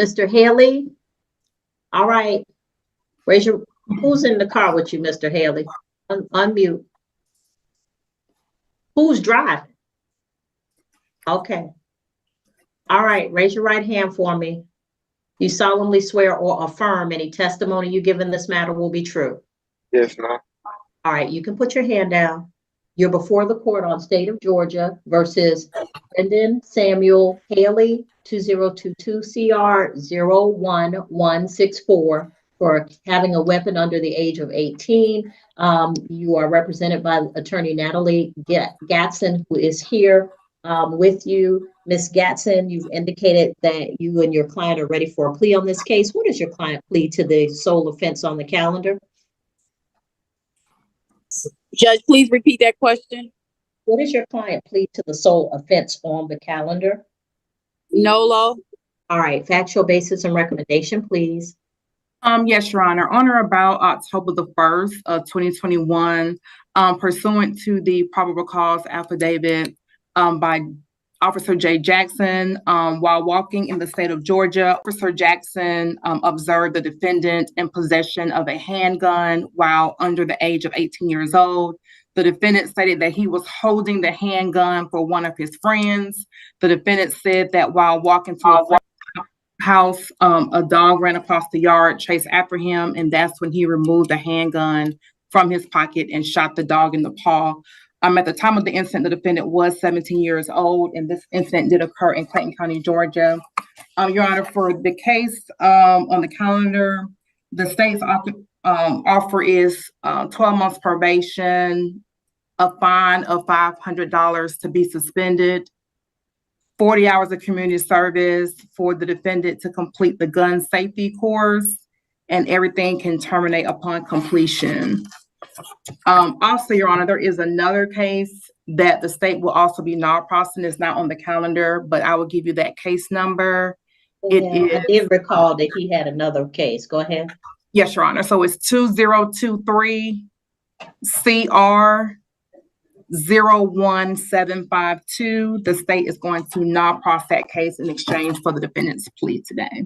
Mr. Haley? All right. Who's in the car with you, Mr. Haley? Unmute. Who's driving? Okay. All right. Raise your right hand for me. You solemnly swear or affirm any testimony you give in this matter will be true. Yes, ma'am. All right. You can put your hand down. You're before the court on State of Georgia versus Defendant Samuel Haley, 2022 CR 01164 for having a weapon under the age of 18. You are represented by attorney Natalie Gatson, who is here with you. Ms. Gatson, you've indicated that you and your client are ready for a plea on this case. What is your client plea to the sole offense on the calendar? Judge, please repeat that question. What is your client plea to the sole offense on the calendar? Nolo. All right, factual basis and recommendation, please. Yes, Your Honor. On or about October the 1st of 2021, pursuant to the probable cause affidavit by Officer J. Jackson, while walking in the state of Georgia, Officer Jackson observed the defendant in possession of a handgun while under the age of 18 years old. The defendant stated that he was holding the handgun for one of his friends. The defendant said that while walking to a house, a dog ran across the yard, chased after him, and that's when he removed the handgun from his pocket and shot the dog in the paw. At the time of the incident, the defendant was 17 years old, and this incident did occur in Clayton County, Georgia. Your Honor, for the case on the calendar, the state's offer is 12 months probation, a fine of $500 to be suspended, 40 hours of community service for the defendant to complete the gun safety course, and everything can terminate upon completion. Also, Your Honor, there is another case that the state will also be processing. It's not on the calendar, but I will give you that case number. I did recall that he had another case. Go ahead. Yes, Your Honor. So it's 2023 CR 01752. The state is going to process that case in exchange for the defendant's plea today.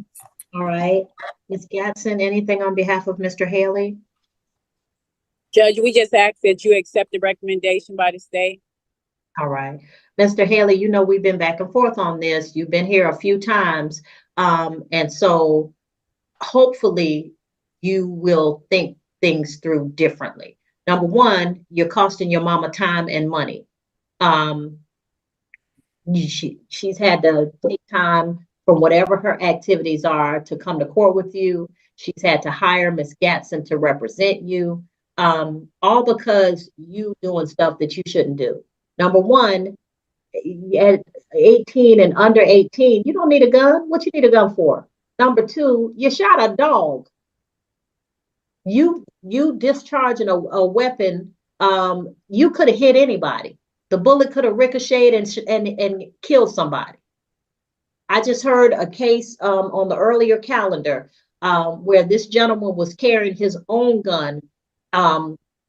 All right. Ms. Gatson, anything on behalf of Mr. Haley? Judge, we just ask that you accept the recommendation by the state. All right. Mr. Haley, you know we've been back and forth on this. You've been here a few times. And so hopefully you will think things through differently. Number one, you're costing your mama time and money. She's had to take time from whatever her activities are to come to court with you. She's had to hire Ms. Gatson to represent you, all because you doing stuff that you shouldn't do. Number one, at 18 and under 18, you don't need a gun. What you need a gun for? Number two, you shot a dog. You discharging a weapon, you could have hit anybody. The bullet could have ricocheted and killed somebody. I just heard a case on the earlier calendar where this gentleman was carrying his own gun,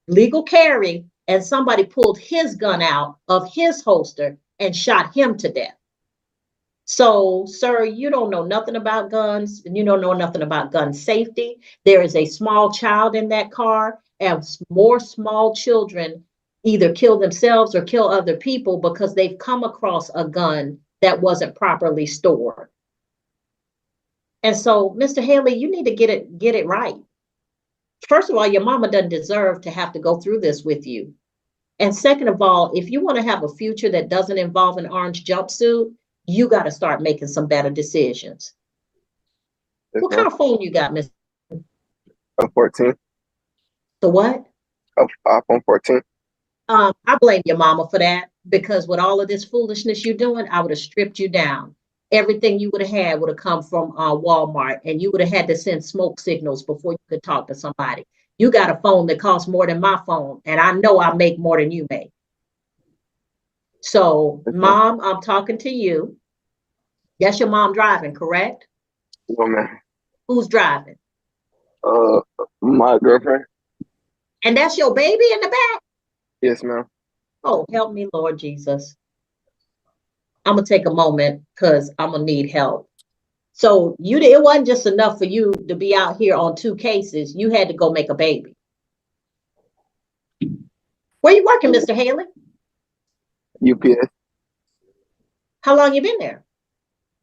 legal carry, and somebody pulled his gun out of his holster and shot him to death. So, sir, you don't know nothing about guns, and you don't know nothing about gun safety. There is a small child in that car, and more small children either kill themselves or kill other people because they've come across a gun that wasn't properly stored. And so, Mr. Haley, you need to get it right. First of all, your mama doesn't deserve to have to go through this with you. And second of all, if you want to have a future that doesn't involve an orange jumpsuit, you got to start making some better decisions. What kind of phone you got, Miss? A 14. The what? iPhone 14. I blame your mama for that, because with all of this foolishness you're doing, I would have stripped you down. Everything you would have had would have come from Walmart, and you would have had to send smoke signals before you could talk to somebody. You got a phone that costs more than my phone, and I know I make more than you make. So, Mom, I'm talking to you. That's your mom driving, correct? No, ma'am. Who's driving? My girlfriend. And that's your baby in the back? Yes, ma'am. Oh, help me, Lord Jesus. I'm going to take a moment because I'm going to need help. So it wasn't just enough for you to be out here on 2 cases. You had to go make a baby. Where you working, Mr. Haley? UPS How long you been there?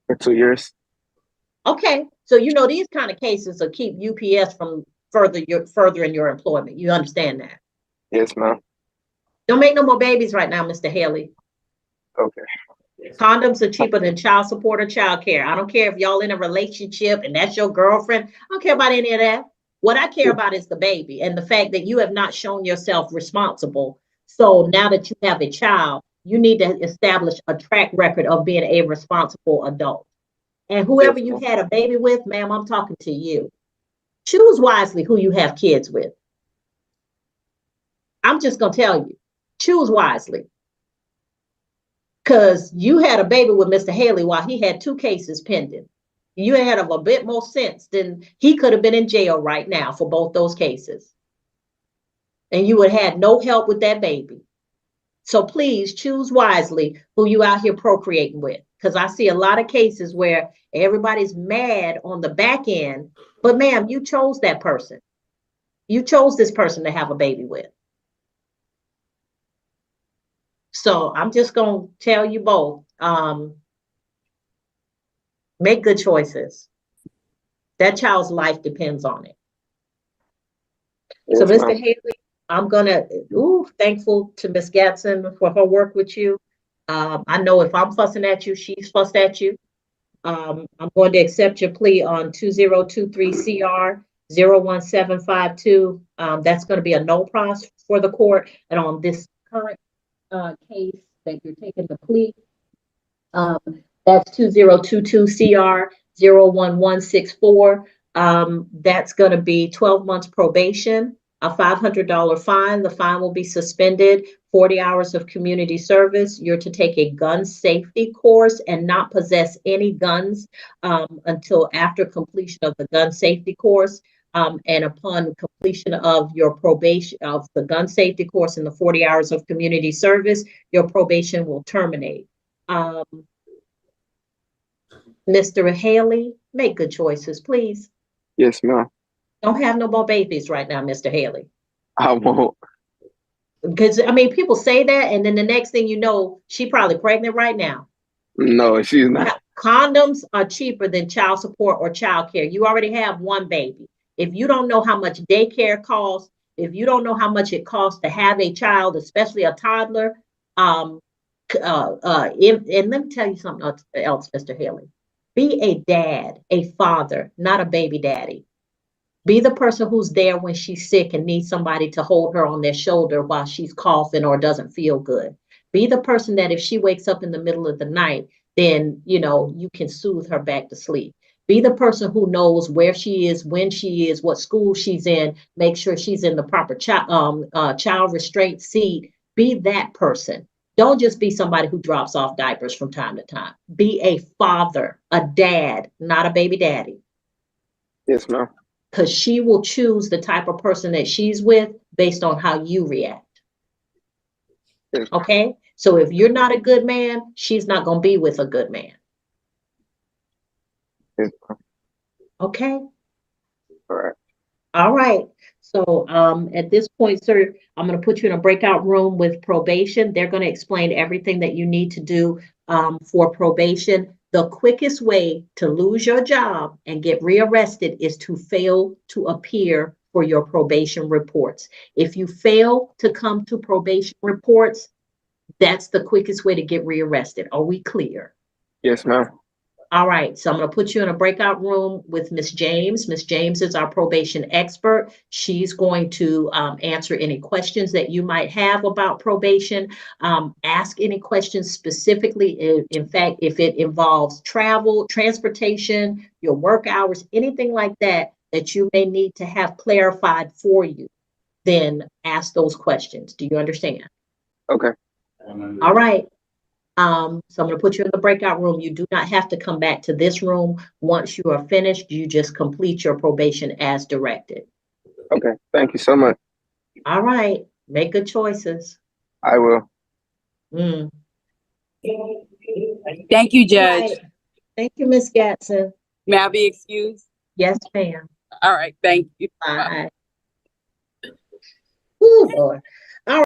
for 2 years. Okay, so these kind of cases will keep UPS from furthering your employment. You understand that? Yes, ma'am. Don't make no more babies right now, Mr. Haley. Okay. Condoms are cheaper than child support or child care. I don't care if y'all in a relationship and that's your girlfriend. I don't care about any of that. What I care about is the baby and the fact that you have not shown yourself responsible. So now that you have a child, you need to establish a track record of being a responsible adult. And whoever you had a baby with, ma'am, I'm talking to you. Choose wisely who you have kids with. I'm just going to tell you, choose wisely. Because you had a baby with Mr. Haley while he had 2 cases pending. You had a bit more sense than he could have been in jail right now for both those cases. And you would have had no help with that baby. So please choose wisely who you out here procreating with. Because I see a lot of cases where everybody's mad on the back end. But ma'am, you chose that person. You chose this person to have a baby with. So I'm just going to tell you both, make good choices. That child's life depends on it. Yes, So, Mr. ma'am. Haley, I'm thankful to Ms. Gatson for her work with you. I know if I'm fussing at you, she's fussed at you. I'm going to accept your plea on 2023 CR 01752. That's going to be a no pros for the court. And on this current case that you're taking the plea, that's 2022 CR 01164. That's going to be 12 months probation, a $500 fine. The fine will be suspended, 40 hours of community service. You're to take a gun safety course and not possess any guns until after completion of the gun safety course. And upon completion of your probation of the gun safety course and the 40 hours of community service, your probation will terminate. Mr. Haley, make good choices, please. Yes, ma'am. Don't have no more babies right now, Mr. Haley. I won't. Because, people say that, and then the next thing you know, she probably pregnant right now. No, she's not. Condoms are cheaper than child support or child care. You already have 1 baby. If you don't know how much daycare costs, if you don't know how much it costs to have a child, especially a toddler, and let me tell you something else, Mr. Haley. Be a dad, a father, not a baby daddy. Be the person who's there when she's sick and needs somebody to hold her on their shoulder while she's coughing or doesn't feel good. Be the person that if she wakes up in the middle of the night, then, you can soothe her back to sleep. Be the person who knows where she is, when she is, what school she's in, make sure she's in the proper child restraint seat. Be that person. Don't just be somebody who drops off diapers from time to time. Be a father, a dad, not a baby daddy. Yes, ma'am. Because she will choose the type of person that she's with based on how you react. Yes. Okay? So if you're not a good man, she's not going to be with a good man. Yes, ma'am. Okay? All right. All right. So at this point, sir, I'm going to put you in a breakout room with probation. They're going to explain everything that you need to do for probation. The quickest way to lose your job and get rearrested is to fail to appear for your probation reports. If you fail to come to probation reports, that's the quickest way to get rearrested. Are we clear? Yes, ma'am. All right, so I'm going to put you in a breakout room with Ms. James. Ms. James is our probation expert. She's going to answer any questions that you might have about probation. Ask any questions specifically. In fact, if it involves travel, transportation, your work hours, anything like that, that you may need to have clarified for you, then ask those questions. Do you understand? Okay. All right. So I'm going to put you in the breakout room. You do not have to come back to this room. Once you are finished, you just complete your probation as directed. Okay. Thank you so much. All right. Make good choices. I will. Thank you, Judge. Right. Thank you, Ms. Gatson. May I be excused? Yes, ma'am. All right, thank you. Bye. Ooh, Lord.